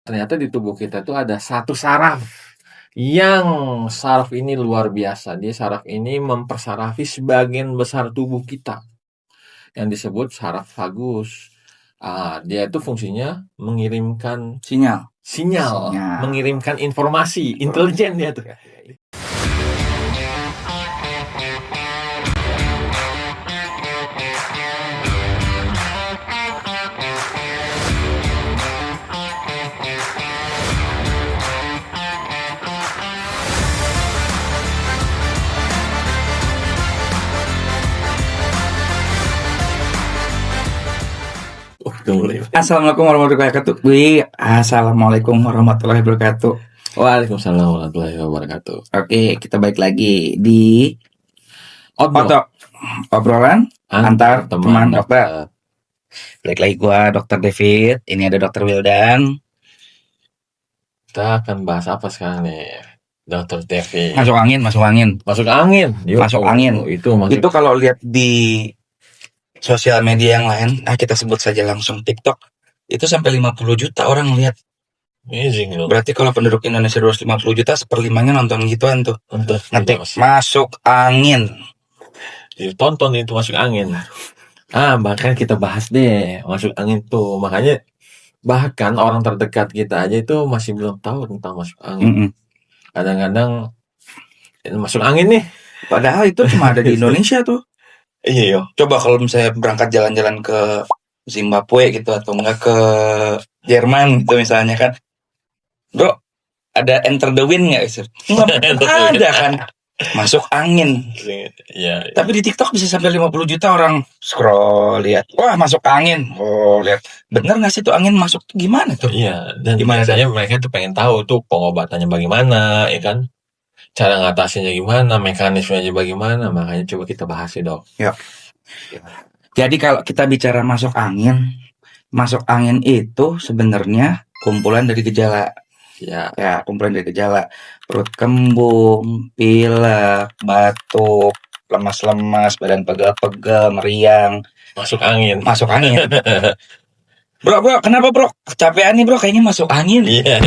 Ternyata di tubuh kita tuh ada satu saraf, yang saraf ini luar biasa. Dia saraf ini mempersarafi sebagian besar tubuh kita, yang disebut saraf vagus. Dia itu fungsinya mengirimkan Sinyal. mengirimkan informasi, intelijen dia tuh. Assalamualaikum warahmatullahi wabarakatuh. Assalamualaikum warahmatullahi wabarakatuh. Waalaikumsalam warahmatullahi wabarakatuh. Oke, kita balik lagi di obrolan antar teman dokter. Balik lagi gua Dr. David, ini ada Dr. Wildan. Kita akan bahas apa sekarang nih, Dr. David? Masuk angin. Itu kalau lihat di sosial media yang lain, kita sebut saja langsung TikTok, itu sampai 50 juta orang lihat. Amazing loh. Berarti kalau penduduk Indonesia 250 juta, seperlimanya nonton gituan tuh. Ngetik masuk angin. Ditonton itu masuk angin. Bahkan kita bahas deh masuk angin tuh. Makanya bahkan orang terdekat kita aja itu masih belum tahu tentang masuk angin. Kadang-kadang masuk angin nih. Padahal itu cuma ada di Indonesia tuh. Iya. Coba kalau misalnya berangkat jalan-jalan ke Zimbabwe gitu, atau enggak ke Jerman gitu misalnya kan, bro, ada enter the wind nggak? Ada kan, masuk angin. Iya. Tapi di TikTok bisa sampai 50 juta orang scroll, lihat, wah masuk angin. Oh lihat, bener nggak sih tuh angin masuk tuh gimana tuh? Iya. Dan gimana biasanya mereka tuh pengen tahu tuh pengobatannya bagaimana, ya kan? Cara ngatasinnya gimana, mekanismenya bagaimana. Makanya coba kita bahas ya, Dok. Ya. Jadi kalau kita bicara masuk angin itu sebenarnya kumpulan dari gejala. Ya, kumpulan dari gejala. Perut kembung, pilek, batuk, lemas-lemas, badan pegal-pegal, meriang. Masuk angin. Bro, kenapa bro? Kecapean nih bro, kayaknya masuk angin. Iya.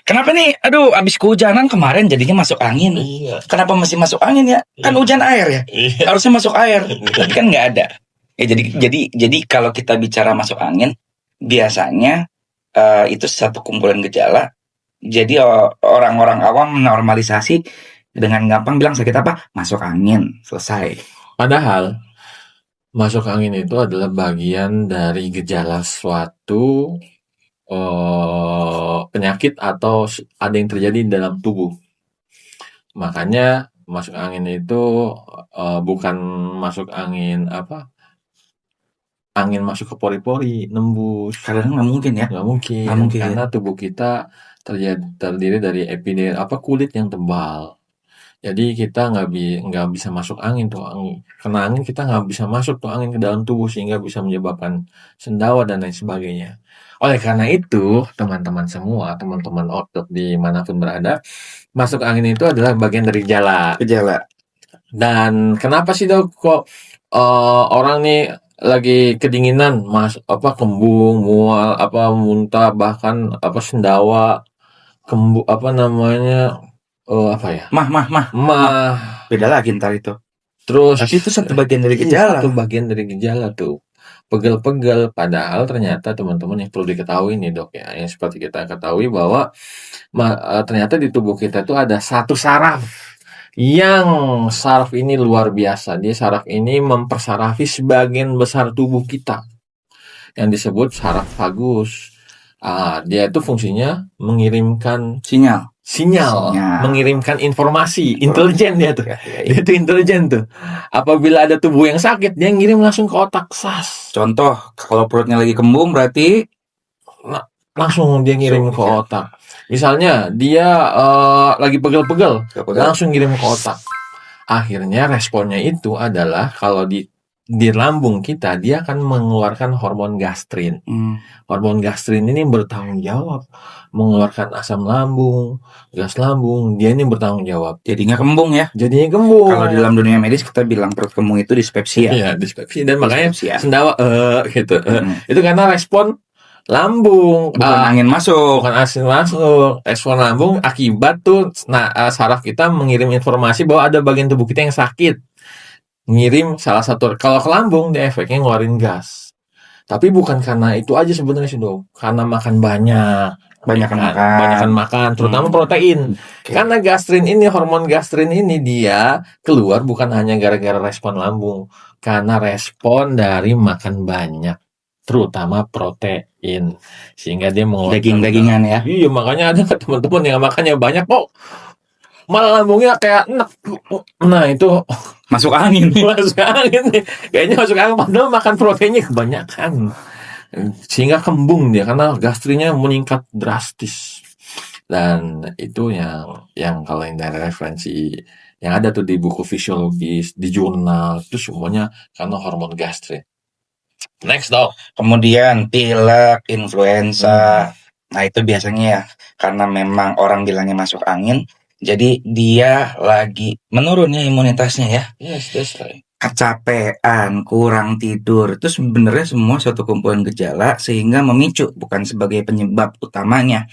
Kenapa nih? Aduh, abis kehujanan kemarin jadinya masuk angin. Iya. Kenapa masih masuk angin ya? Kan hujan air ya. Iya. Harusnya masuk air. Tapi kan nggak ada. Jadi kalau kita bicara masuk angin, biasanya itu satu kumpulan gejala. Jadi orang-orang awam menormalisasi dengan gampang bilang sakit apa? Masuk angin, selesai. Padahal masuk angin itu adalah bagian dari gejala suatu penyakit atau ada yang terjadi di dalam tubuh. Makanya masuk angin itu bukan masuk angin angin masuk ke pori-pori, nembus. Karena nggak mungkin ya. Nggak mungkin. Karena tubuh kita terdiri dari epidermis, kulit yang tebal. Jadi kita nggak bisa masuk angin tuh. Kena angin kita nggak bisa masuk tuh angin ke dalam tubuh, sehingga bisa menyebabkan sendawa dan lain sebagainya. Oleh karena itu, teman-teman semua, teman-teman otot dimanapun berada, masuk angin itu adalah bagian dari gejala. Dan kenapa sih Dok kok orang nih lagi kedinginan, kembung, mual, muntah, bahkan sendawa, kembung, mah. Beda lagi ntar itu. Terus tapi itu satu bagian dari gejala. Satu bagian dari gejala tuh. Pegel-pegel. Padahal ternyata teman-teman yang perlu diketahui nih Dok ya, yang seperti kita ketahui bahwa ternyata di tubuh kita tuh ada satu saraf, yang saraf ini luar biasa. Dia saraf ini mempersarafi sebagian besar tubuh kita, yang disebut saraf vagus. Dia itu fungsinya mengirimkan sinyal, mengirimkan informasi, intelijen dia tuh. Dia tuh intelijen tuh. Apabila ada tubuh yang sakit, dia ngirim langsung ke otak. Contoh, kalau perutnya lagi kembung berarti langsung dia ngirim ke otak. Misalnya dia lagi pegel-pegel, langsung ngirim ke otak. Akhirnya responnya itu adalah kalau di lambung kita, dia akan mengeluarkan hormon gastrin. Hormon gastrin ini bertanggung jawab mengeluarkan asam lambung, gas lambung. Dia ini bertanggung jawab. Jadinya kembung ya. Kalau di dalam dunia medis kita bilang perut kembung itu dispepsia. Iya, dispepsia. Dan makanya sendawa gitu. Itu karena respon lambung, Bukan angin masuk. bukan asin masuk. Respon lambung akibat tuh saraf kita mengirim informasi bahwa ada bagian tubuh kita yang sakit. Ngirim salah satu, kalau ke lambung dia efeknya ngeluarin gas. Tapi bukan karena itu aja sebenarnya sih dok, karena makan banyak. Banyakan kan? makan. Banyakan makan, terutama protein. Oke. Karena gastrin ini, hormon gastrin ini dia keluar bukan hanya gara-gara respon lambung, karena respon dari makan banyak, terutama protein, sehingga dia mengeluarkan Daging-dagingan ya. Iya, makanya ada teman-teman yang makannya banyak kok malah lambungnya kayak enek. Nah itu Masuk angin. masuk angin nih, kayaknya masuk angin padahal makan proteinnya kebanyakan, sehingga kembung dia karena gastrinya meningkat drastis. Dan itu yang kalau yang dari referensi yang ada tuh di buku fisiologis, di jurnal, itu semuanya karena hormon gastrin. Next dong. Kemudian pilek, influenza. Nah itu biasanya ya karena memang orang bilangnya masuk angin, jadi dia lagi menurun ya imunitasnya ya. Yes, that's right. Kecapean, kurang tidur, itu sebenarnya semua suatu kumpulan gejala sehingga memicu, bukan sebagai penyebab utamanya.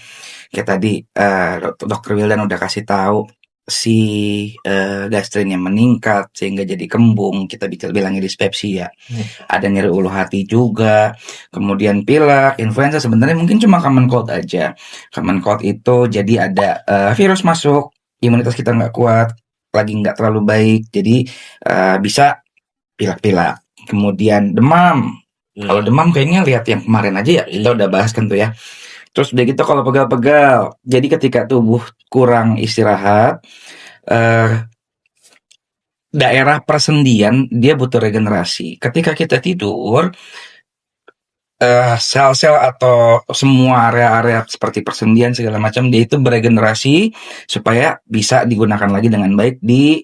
Kayak tadi Dr. Wildan udah kasih tahu si gastrinnya meningkat sehingga jadi kembung, kita bilangnya dispepsia. Ada nyeri ulu hati juga, kemudian pilek, influenza sebenarnya mungkin cuma common cold aja. Common cold itu jadi ada virus masuk, imunitas kita nggak kuat, lagi nggak terlalu baik, jadi bisa pilek-pilek. Kemudian demam. Kalau demam kayaknya lihat yang kemarin aja ya, kita udah bahas kan tuh ya. Terus udah gitu kalau pegal-pegal, jadi ketika tubuh kurang istirahat, daerah persendian dia butuh regenerasi. Ketika kita tidur, sel-sel atau semua area-area seperti persendian segala macam dia itu beregenerasi supaya bisa digunakan lagi dengan baik di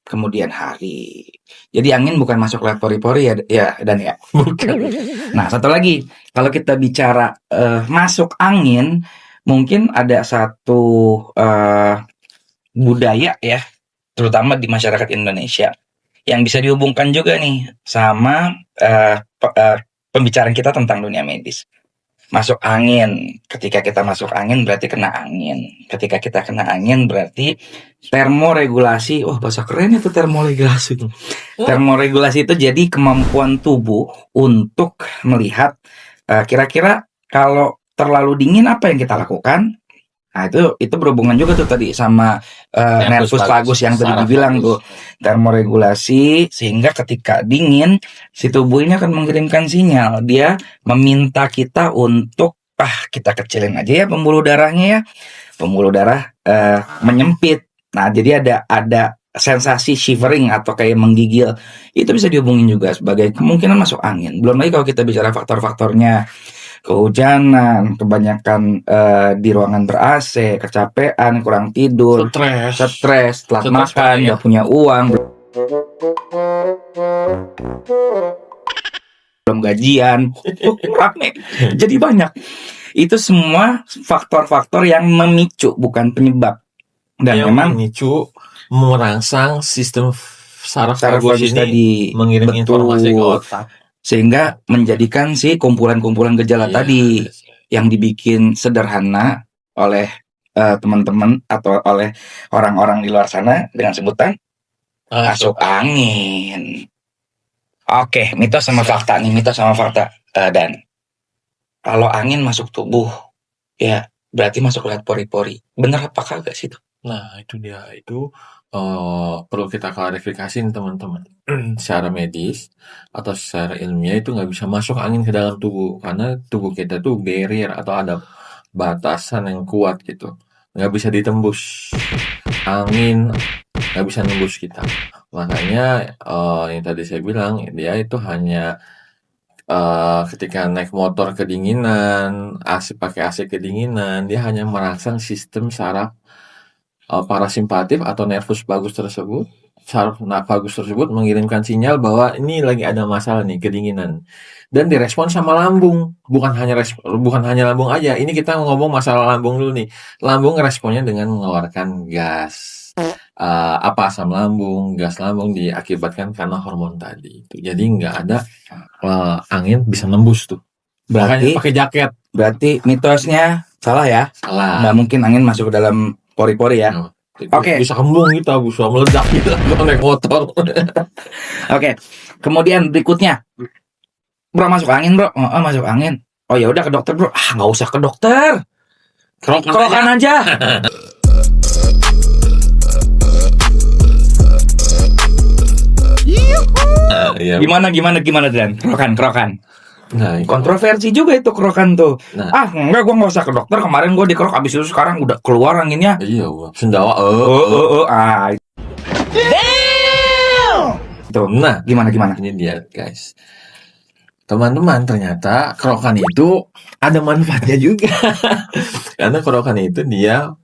kemudian hari. Jadi angin bukan masuk lewat pori-pori ya dan ya. Bukan. Nah satu lagi, kalau kita bicara masuk angin, mungkin ada satu budaya ya, terutama di masyarakat Indonesia, yang bisa dihubungkan juga nih sama pembicaraan kita tentang dunia medis. Masuk angin, ketika kita masuk angin berarti kena angin. Ketika kita kena angin berarti termoregulasi. Wah bahasa keren itu termoregulasi. Termoregulasi itu jadi kemampuan tubuh untuk melihat kira-kira kalau terlalu dingin apa yang kita lakukan. Nah itu berhubungan juga tuh tadi sama nervus vagus yang tadi dibilang tuh, termoregulasi, sehingga ketika dingin si tubuh ini akan mengirimkan sinyal, dia meminta kita untuk kita kecilin aja ya pembuluh darahnya ya, pembuluh darah menyempit. Nah jadi ada sensasi shivering atau kayak menggigil, itu bisa dihubungin juga sebagai kemungkinan masuk angin. Belum lagi kalau kita bicara faktor-faktornya, kehujanan, kebanyakan di ruangan ber-AC, kecapean, kurang tidur, stres, telat makan, nggak punya uang, belum gajian, rame, jadi banyak. Itu semua faktor-faktor yang memicu, bukan penyebab. Dan yang memang memicu, merangsang sistem saraf vagus ini tadi mengirim informasi ke otak, sehingga menjadikan si kumpulan-kumpulan gejala tadi yang dibikin sederhana oleh teman-teman atau oleh orang-orang di luar sana dengan sebutan masuk angin. Oke, mitos sama fakta nih, mitos sama fakta. Dan kalau angin masuk tubuh, ya berarti masuk lewat pori-pori. Bener apa kagak sih itu? Nah itu dia, itu perlu kita klarifikasi nih teman-teman. Secara medis atau secara ilmiah itu nggak bisa masuk angin ke dalam tubuh, karena tubuh kita tuh barrier atau ada batasan yang kuat gitu, nggak bisa ditembus angin, nggak bisa nembus kita. Makanya yang tadi saya bilang, dia itu hanya ketika naik motor kedinginan, pakai AC kedinginan, dia hanya merangsang sistem saraf parasimpatif atau nervus vagus tersebut. Saraf vagus tersebut mengirimkan sinyal bahwa ini lagi ada masalah nih, kedinginan, dan direspon sama lambung. Bukan hanya lambung aja, ini kita ngomong masalah lambung dulu nih. Lambung responnya dengan mengeluarkan gas, asam lambung, gas lambung, diakibatkan karena hormon tadi itu. Jadi nggak ada angin bisa nembus tuh Makanya Berarti pakai jaket. berarti mitosnya salah ya. Salah. Nggak mungkin angin masuk ke dalam pori-pori ya. Oke. Bisa kembung kita, bisa meledak kita kalau naik motor. Oke. Kemudian berikutnya, bro masuk angin bro, masuk angin. Oh ya udah ke dokter bro. Nggak usah ke dokter. Kerokan aja. Iya. Gimana Dan? Kerokan. Nah, Kontroversi juga itu kerokan tuh. Nah. Enggak, gue nggak usah ke dokter. Kemarin gue dikerok, abis itu sekarang udah keluar anginnya. Iya, sendawa. Tuh. Nah, gimana? Ini dia, guys. Teman-teman, ternyata kerokan itu ada manfaatnya juga. Karena kerokan itu dia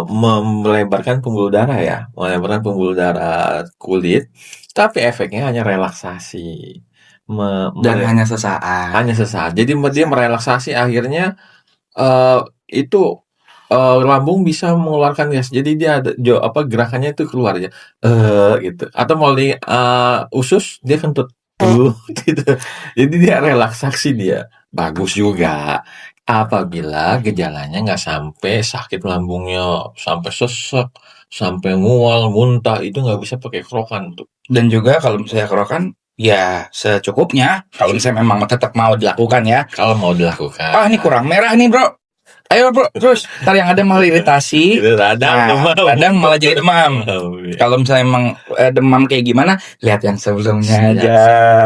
melebarkan pembuluh darah ya, melebarkan pembuluh darah kulit, tapi efeknya hanya relaksasi. Dan hanya sesaat. Jadi dia merelaksasi, akhirnya itu lambung bisa mengeluarkan gas. Jadi dia ada gerakannya itu keluar ya, gitu. Atau melalui usus dia kentut, gitu. Jadi dia relaksasi, dia bagus juga. Apabila gejalanya nggak sampai sakit lambungnya, sampai sesek, sampai mual, muntah, itu nggak bisa pakai kerokan tuh. Dan juga kalau misalnya kerokan, ya secukupnya. Kalau misalnya memang tetap mau dilakukan ya. Kalau mau dilakukan. Ini kurang merah nih bro. Ayo bro, terus ntar yang ada malah iritasi. Kadang malah jadi demam. Kalau misalnya emang demam kayak gimana, lihat yang sebelumnya aja.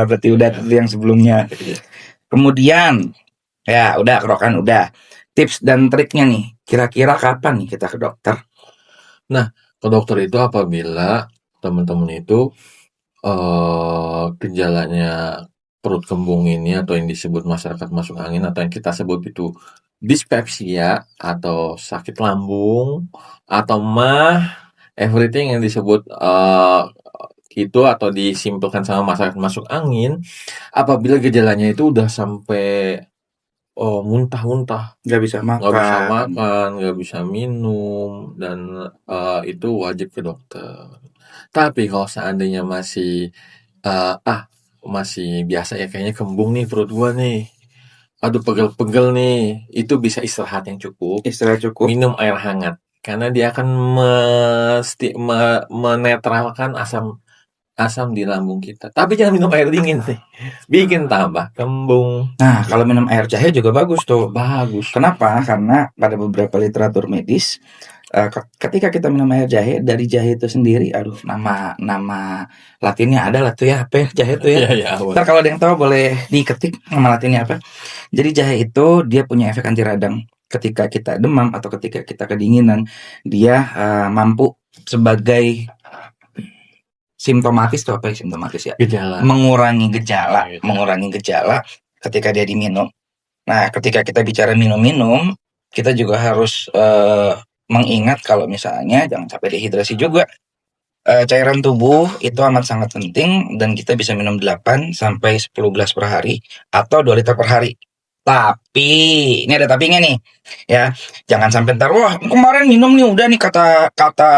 Berarti udah yang sebelumnya. Kemudian ya udah kerokan udah. Tips dan triknya nih, kira-kira kapan nih kita ke dokter? Nah, ke dokter itu apabila teman-teman itu gejalanya perut kembung ini, atau yang disebut masyarakat masuk angin, atau yang kita sebut itu dispepsia atau sakit lambung, atau everything yang disebut itu atau disimpulkan sama masyarakat masuk angin. Apabila gejalanya itu udah sampai muntah-muntah, nggak bisa makan, nggak bisa minum, dan itu wajib ke dokter. Tapi kalau seandainya masih masih biasa ya, kayaknya kembung nih perut gua nih, aduh pegel-pegel nih, itu bisa istirahat yang cukup. Minum air hangat, karena dia akan menetralkan asam di lambung kita. Tapi jangan minum air dingin nih, bikin tambah kembung. Nah, kalau minum air jahe juga bagus tuh. Bagus. Kenapa? Karena pada beberapa literatur medis, ketika kita minum air jahe, dari jahe itu sendiri, nama latinnya ada lah tuh ya, apa jahe tuh ya. Ntar kalau ada yang tahu boleh diketik nama latinnya apa. Jadi jahe itu dia punya efek anti radang. Ketika kita demam atau ketika kita kedinginan, dia mampu sebagai simptomatis tuh, apa ya simptomatis ya? Gejala. Mengurangi gejala ketika dia diminum. Nah, ketika kita bicara minum-minum, kita juga harus mengingat kalau misalnya jangan sampai dehidrasi juga. Cairan tubuh itu amat sangat penting, dan kita bisa minum 8 sampai 10 gelas per hari atau 2 liter per hari. Tapi ini ada tapinya nih ya, jangan sampai ntar wah kemarin minum nih udah nih kata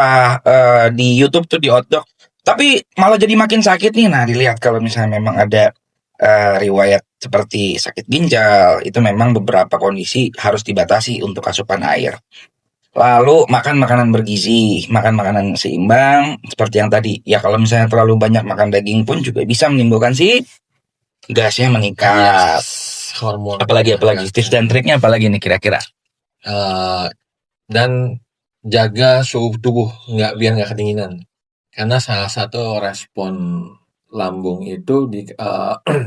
di YouTube tuh di hotdog, tapi malah jadi makin sakit nih. Nah, dilihat kalau misalnya memang ada riwayat seperti sakit ginjal, itu memang beberapa kondisi harus dibatasi untuk asupan air. Lalu makan makanan bergizi, makan makanan seimbang seperti yang tadi. Ya kalau misalnya terlalu banyak makan daging pun juga bisa menimbulkan gasnya meningkat. Hormon. Apalagi tips dan triknya apalagi nih kira-kira? Dan jaga suhu tubuh biar nggak kedinginan. Karena salah satu respon lambung itu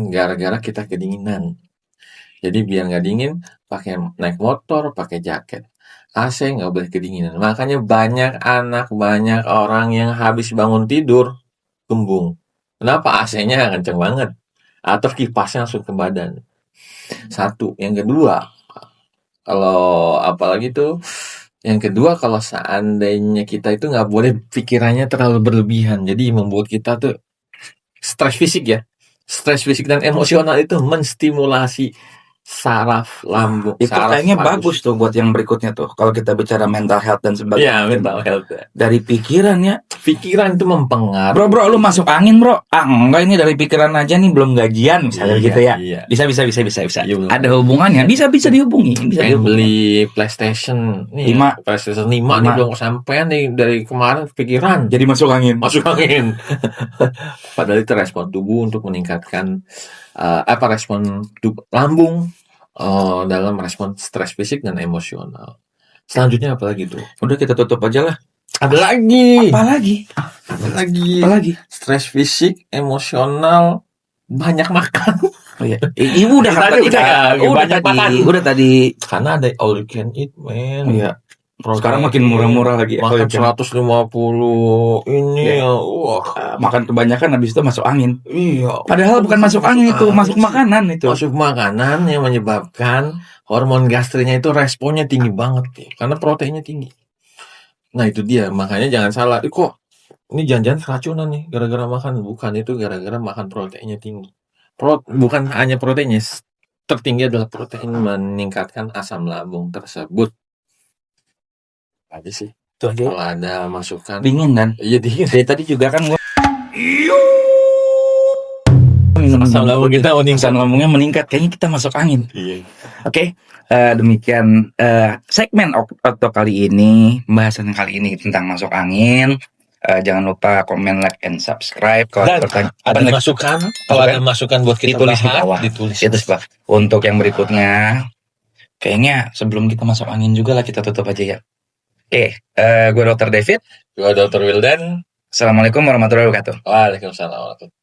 gara-gara kita kedinginan. Jadi biar nggak dingin, pakai naik motor, pakai jaket. AC nggak boleh kedinginan. Makanya banyak orang yang habis bangun tidur kembung. Kenapa? AC-nya kenceng banget, atau kipasnya langsung ke badan. Satu. Yang kedua, kalau seandainya kita itu nggak boleh pikirannya terlalu berlebihan. Jadi membuat kita tuh stres fisik dan emosional itu menstimulasi saraf lambung, Itu saraf kayaknya vagus. bagus tuh buat yang berikutnya tuh. Kalau kita bicara mental health dan Iya, sebagainya. mental health. Dari pikiran ya. Pikiran itu mempengaruhi. Bro, lu masuk angin, bro. Enggak, ini dari pikiran aja nih, belum gajian misalnya Iya, gitu ya. iya. Bisa. Iya, benar. Ada hubungannya. Bisa dihubungi. Pengen beli PlayStation nih, 5. PlayStation 5 nih belum kesampaian nih dari kemarin pikiran. Jadi masuk angin. Masuk angin. Padahal itu respon tubuh untuk meningkatkan respon lambung dalam respon stres fisik dan emosional. Selanjutnya apa lagi tuh? Udah kita tutup aja lah. Ada lagi. Apa lagi? Stres fisik, emosional, banyak makan. Oh iya. Ibu udah Tadi banyak makan. Udah tadi. Karena ada all you can eat, man. Iya. Sekarang makin murah-murah lagi. Makan 150 ini ya. Wah. Makan kebanyakan habis itu masuk angin. Iya. Padahal bukan masuk angin itu, masuk makanan itu. Masuk makanan yang menyebabkan hormon gastrinya itu responnya tinggi banget ya, karena proteinnya tinggi. Nah itu dia, makanya jangan salah. Kok ini jangan-jangan keracunan nih gara-gara makan? Bukan, itu gara-gara makan proteinnya tinggi. Bukan hanya proteinnya, tertinggi adalah protein meningkatkan asam lambung tersebut. Aja sih. Tuh aja. Kalau ada masukan. Dingin dan. Iya dingin. Dari tadi juga kan gua Asam lambung kita meningkat. asam lambungnya meningkat. Kayaknya kita masuk angin. Iya. Oke, demikian segmen Okto kali ini, pembahasan kali ini tentang masuk angin. Jangan lupa komen, like, and subscribe. Kalau Dan ada masukan, kalau ada masukan buat kita ditulis di bahas, bawah. ditulis. Itu sebab untuk yang berikutnya, kayaknya sebelum kita masuk angin juga lah kita tutup aja ya. Oke, gue Dr. David. Gue Dr. Wildan. Assalamualaikum warahmatullahi wabarakatuh. Waalaikumsalam warahmatullahi wabarakatuh.